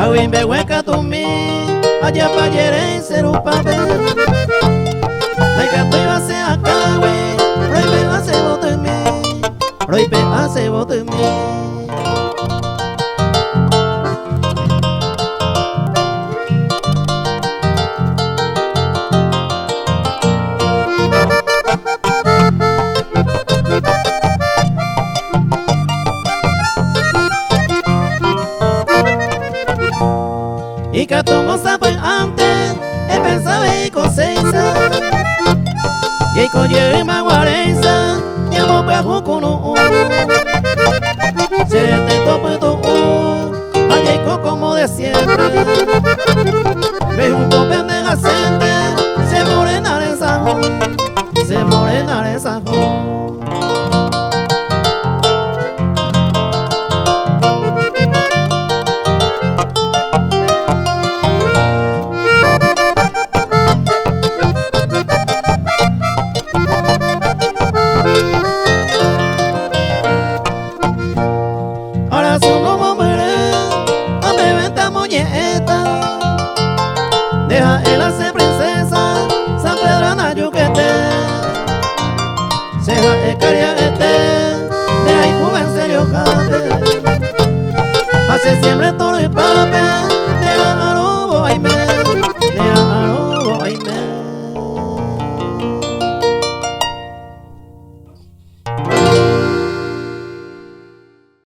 Awimbe hueca tumi, allá pa' yere serupabe. Laika tuiba se akawe, roipe hace botumi, roipe hace botumi. Y que tu moza pues antes he pensado y cosecha y con yema guareza y amo pa' jucuno se te topo tu allá como de siempre ve un tope de gacente se morena de sajón se morena de sajón. Ahora su lomo muere, a bebenta moñeta. Deja el hace princesa, San Pedro na yuquete. Seja ecaria este, deja y joven serio cate. Hace siempre todo y pape.